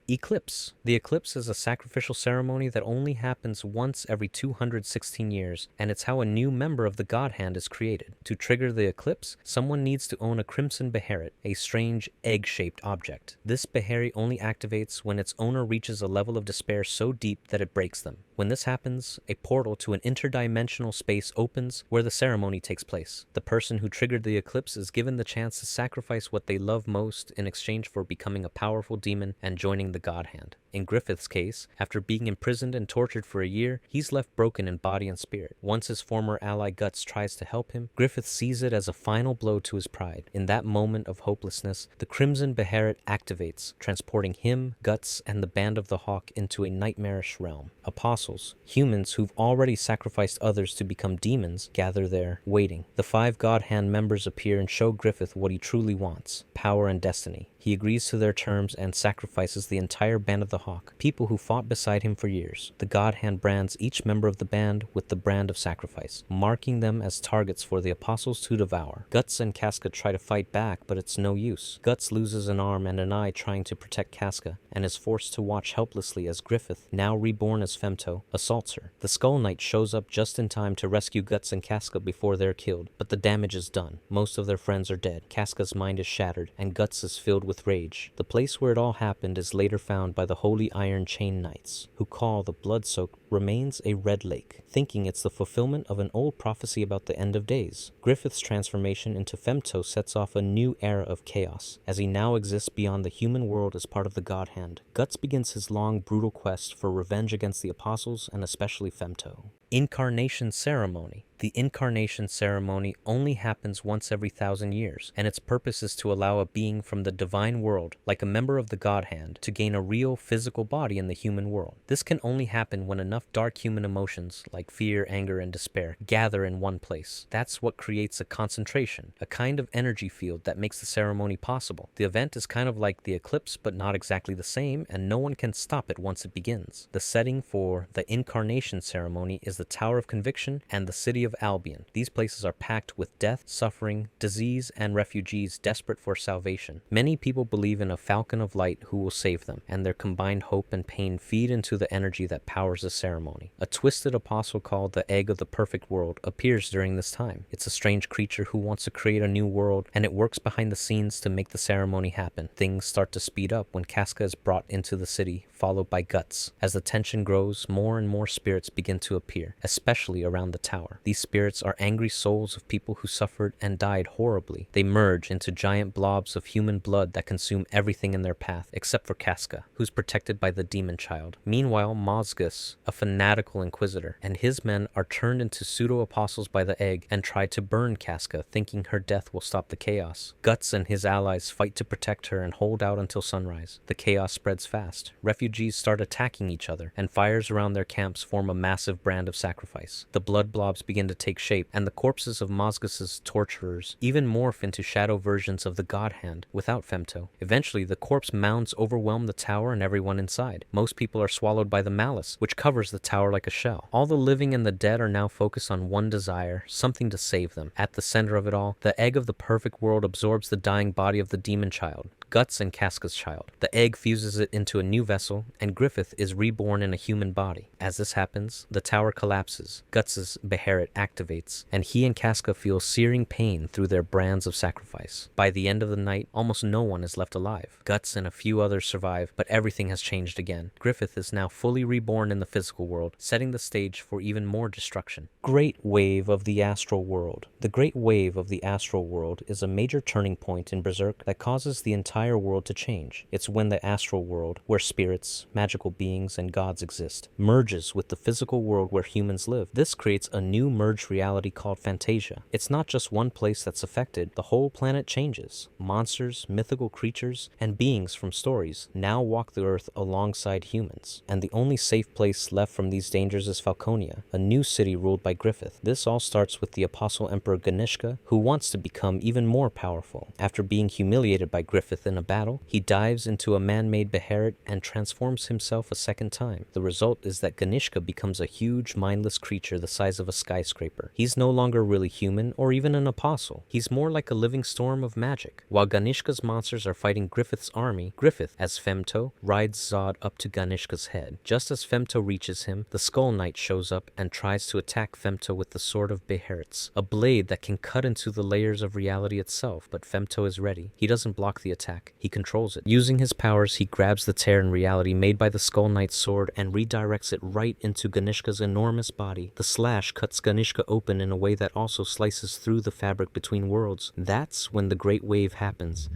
Eclipse. The eclipse is a sacrificial ceremony that only happens once every 216 years, and it's how a new member of the God Hand is created. To trigger the eclipse, someone needs to own a crimson beherit, a strange egg-shaped object. This beherit only activates when its owner reaches a level of despair so deep that it breaks them. When this happens, a portal to an interdimensional space opens where the ceremony takes place. The person who triggered the eclipse is given the chance to sacrifice what they love most in exchange for becoming a powerful demon and joining the God Hand. In Griffith's case, after being imprisoned and tortured for a year, he's left broken in body and spirit. Once his former ally Guts tries to help him, Griffith sees it as a final blow to his pride. In that moment of hopelessness, the Crimson Beherit activates, transporting him, Guts, and the Band of the Hawk into a nightmarish realm. Apostles, humans who've already sacrificed others to become demons, gather there, waiting. The 5 God Hand members appear and show Griffith what he truly wants: power and destiny. He agrees to their terms and sacrifices the entire Band of the Hawk, people who fought beside him for years. The God Hand brands each member of the band with the brand of sacrifice, marking them as targets for the apostles to devour. Guts and Casca try to fight back, but it's no use. Guts loses an arm and an eye trying to protect Casca, and is forced to watch helplessly as Griffith, now reborn as Femto, assaults her. The Skull Knight shows up just in time to rescue Guts and Casca before they're killed, but the damage is done. Most of their friends are dead. Casca's mind is shattered, and Guts is filled with rage. The place where it all happened is later found by the Holy Iron Chain Knights, who call the blood-soaked remains a red lake, thinking it's the fulfillment of an old prophecy about the end of days. Griffith's transformation into Femto sets off a new era of chaos, as he now exists beyond the human world as part of the God Hand. Guts begins his long, brutal quest for revenge against the apostles and especially Femto. Incarnation Ceremony. The Incarnation Ceremony only happens once every 1,000 years, and its purpose is to allow a being from the divine world, like a member of the God Hand, to gain a real physical body in the human world. This can only happen when enough dark human emotions, like fear, anger, and despair, gather in one place. That's what creates a concentration, a kind of energy field that makes the ceremony possible. The event is kind of like the eclipse, but not exactly the same, and no one can stop it once it begins. The setting for the Incarnation Ceremony is the Tower of Conviction and the city of Albion. These places are packed with death, suffering, disease, and refugees desperate for salvation. Many people believe in a falcon of light who will save them, and their combined hope and pain feed into the energy that powers the ceremony. A twisted apostle called the Egg of the Perfect World appears during this time. It's a strange creature who wants to create a new world, and it works behind the scenes to make the ceremony happen. Things start to speed up when Casca is brought into the city, followed by Guts. As the tension grows, more and more spirits begin to appear, especially around the tower. These spirits are angry souls of people who suffered and died horribly. They merge into giant blobs of human blood that consume everything in their path, except for Casca, who's protected by the demon child. Meanwhile, Mozgus, a fanatical inquisitor, and his men are turned into pseudo-apostles by the egg and try to burn Casca, thinking her death will stop the chaos. Guts and his allies fight to protect her and hold out until sunrise. The chaos spreads fast. Refugees start attacking each other, and fires around their camps form a massive brand of sacrifice. The blood blobs begin to take shape, and the corpses of Mozgus's torturers even morph into shadow versions of the God Hand without Femto. Eventually, the corpse mounds overwhelm the tower and everyone inside. Most people are swallowed by the malice, which covers the tower like a shell. All the living and the dead are now focused on one desire, something to save them. At the center of it all, the Egg of the Perfect World absorbs the dying body of the demon child, Guts and Casca's child. The egg fuses it into a new vessel, and Griffith is reborn in a human body. As this happens, the tower collapses, Guts' beherit activates, and he and Casca feel searing pain through their brands of sacrifice. By the end of the night, almost no one is left alive. Guts and a few others survive, but everything has changed again. Griffith is now fully reborn in the physical world, setting the stage for even more destruction. Great Wave of the Astral World. The Great Wave of the Astral World is a major turning point in Berserk that causes the entire world to change. It's when the astral world, where spirits, magical beings, and gods exist, merges with the physical world where humans live. This creates a new merged reality called Fantasia. It's not just one place that's affected, the whole planet changes. Monsters, mythical creatures, and beings from stories now walk the earth alongside humans. And the only safe place left from these dangers is Falconia, a new city ruled by Griffith. This all starts with the Apostle Emperor Ganishka, who wants to become even more powerful. After being humiliated by Griffith in a battle, he dives into a man-made beherit and transforms transforms himself a second time. The result is that Ganishka becomes a huge, mindless creature the size of a skyscraper. He's no longer really human or even an apostle. He's more like a living storm of magic. While Ganishka's monsters are fighting Griffith's army, Griffith, as Femto, rides Zod up to Ganishka's head. Just as Femto reaches him, the Skull Knight shows up and tries to attack Femto with the Sword of Beheritz, a blade that can cut into the layers of reality itself, but Femto is ready. He doesn't block the attack, he controls it. Using his powers, he grabs the tear in reality made by the Skull Knight's sword and redirects it right into Ganishka's enormous body. The slash cuts Ganishka open in a way that also slices through the fabric between worlds. That's when the Great Wave happens.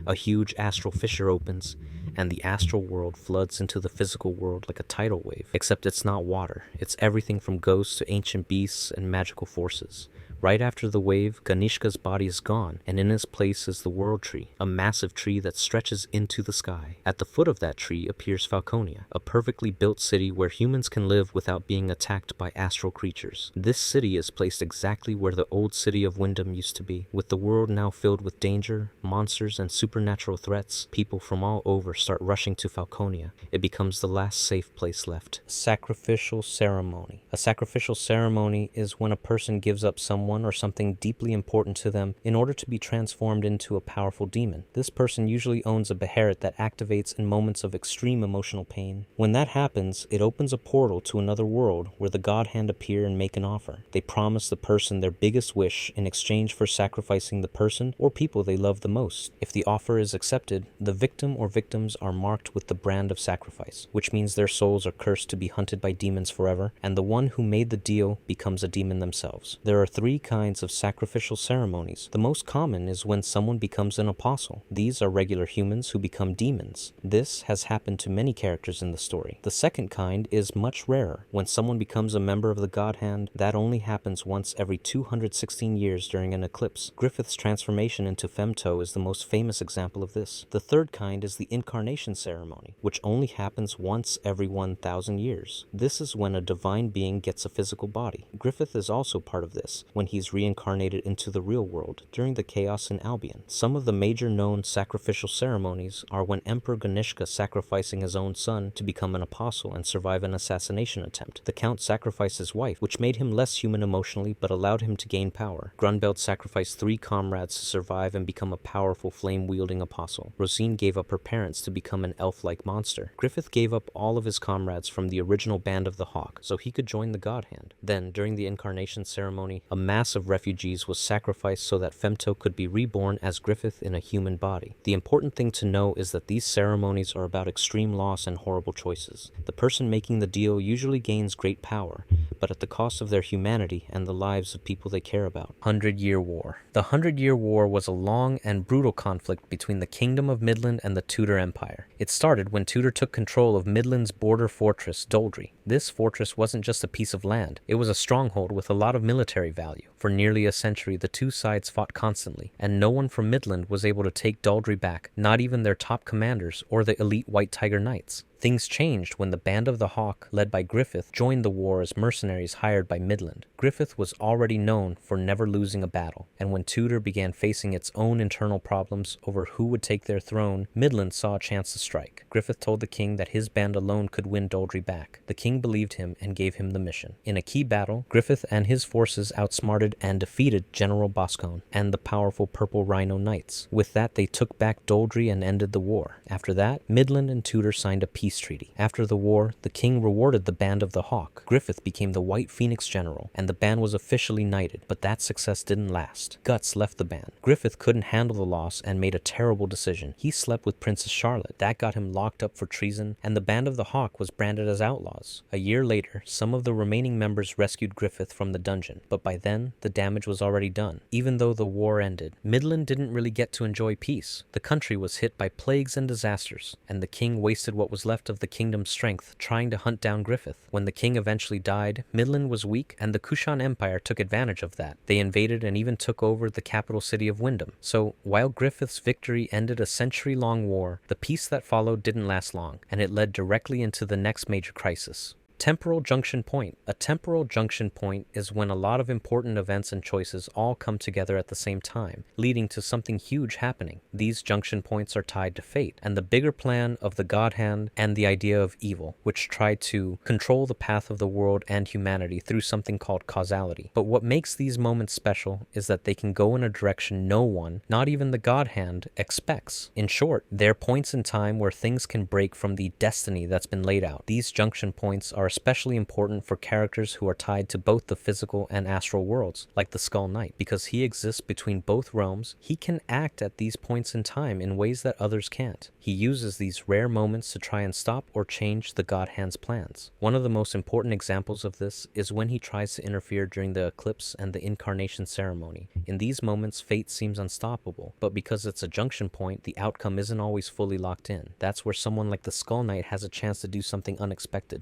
A huge astral fissure opens, and the astral world floods into the physical world like a tidal wave. Except it's not water. It's everything from ghosts to ancient beasts and magical forces. Right after the wave, Ganishka's body is gone, and in its place is the World Tree, a massive tree that stretches into the sky. At the foot of that tree appears Falconia, a perfectly built city where humans can live without being attacked by astral creatures. This city is placed exactly where the old city of Wyndham used to be. With the world now filled with danger, monsters, and supernatural threats, people from all over start rushing to Falconia. It becomes the last safe place left. Sacrificial Ceremony. A sacrificial ceremony is when a person gives up someone or something deeply important to them in order to be transformed into a powerful demon. This person usually owns a Beherit that activates in moments of extreme emotional pain. When that happens, it opens a portal to another world where the God Hand appear and make an offer. They promise the person their biggest wish in exchange for sacrificing the person or people they love the most. If the offer is accepted, the victim or victims are marked with the brand of sacrifice, which means their souls are cursed to be hunted by demons forever, and the one who made the deal becomes a demon themselves. There are three kinds of sacrificial ceremonies. The most common is when someone becomes an apostle. These are regular humans who become demons. This has happened to many characters in the story. The second kind is much rarer. When someone becomes a member of the God Hand, that only happens once every 216 years during an eclipse. Griffith's transformation into Femto is the most famous example of this. The third kind is the Incarnation Ceremony, which only happens once every 1,000 years. This is when a divine being gets a physical body. Griffith is also part of this, when he's reincarnated into the real world during the chaos in Albion. Some of the major known sacrificial ceremonies are when Emperor Ganishka sacrificing his own son to become an apostle and survive an assassination attempt. The Count sacrificed his wife, which made him less human emotionally but allowed him to gain power. Grunbeld sacrificed 3 comrades to survive and become a powerful flame-wielding apostle. Rosine gave up her parents to become an elf-like monster. Griffith gave up all of his comrades from the original Band of the Hawk so he could join the God Hand. Then, during the Incarnation Ceremony, a mass of refugees was sacrificed so that Femto could be reborn as Griffith in a human body. The important thing to know is that these ceremonies are about extreme loss and horrible choices. The person making the deal usually gains great power, but at the cost of their humanity and the lives of people they care about. 100-Year War. The 100-Year War was a long and brutal conflict between the Kingdom of Midland and the Tudor Empire. It started when Tudor took control of Midland's border fortress, Doldry. This fortress wasn't just a piece of land, it was a stronghold with a lot of military value. For nearly a century, the two sides fought constantly, and no one from Midland was able to take Doldry back, not even their top commanders or the elite White Tiger Knights. Things changed when the Band of the Hawk, led by Griffith, joined the war as mercenaries hired by Midland. Griffith was already known for never losing a battle, and when Tudor began facing its own internal problems over who would take their throne, Midland saw a chance to strike. Griffith told the king that his band alone could win Doldry back. The king believed him and gave him the mission. In a key battle, Griffith and his forces outsmarted and defeated General Boscone and the powerful Purple Rhino Knights. With that, they took back Doldry and ended the war. After that, Midland and Tudor signed a peace treaty. After the war, the king rewarded the Band of the Hawk. Griffith became the White Phoenix General, and the band was officially knighted, but that success didn't last. Guts left the band. Griffith couldn't handle the loss and made a terrible decision. He slept with Princess Charlotte. That got him locked up for treason, and the Band of the Hawk was branded as outlaws. A year later, some of the remaining members rescued Griffith from the dungeon, but by then, the damage was already done. Even though the war ended, Midland didn't really get to enjoy peace. The country was hit by plagues and disasters, and the king wasted what was left of the kingdom's strength trying to hunt down Griffith. When the king eventually died, Midland was weak, and the Kushan Empire took advantage of that. They invaded and even took over the capital city of Wyndham. So, while Griffith's victory ended a century-long war, the peace that followed didn't last long, and it led directly into the next major crisis. Temporal junction point. A temporal junction point is when a lot of important events and choices all come together at the same time, leading to something huge happening. These junction points are tied to fate, and the bigger plan of the God Hand and the idea of evil, which try to control the path of the world and humanity through something called causality. But what makes these moments special is that they can go in a direction no one, not even the God Hand, expects. In short, they're points in time where things can break from the destiny that's been laid out. These junction points are especially important for characters who are tied to both the physical and astral worlds, like the Skull Knight. Because he exists between both realms, he can act at these points in time in ways that others can't. He uses these rare moments to try and stop or change the God Hand's plans. One of the most important examples of this is when he tries to interfere during the Eclipse and the Incarnation Ceremony. In these moments, fate seems unstoppable, but because it's a junction point, the outcome isn't always fully locked in. That's where someone like the Skull Knight has a chance to do something unexpected.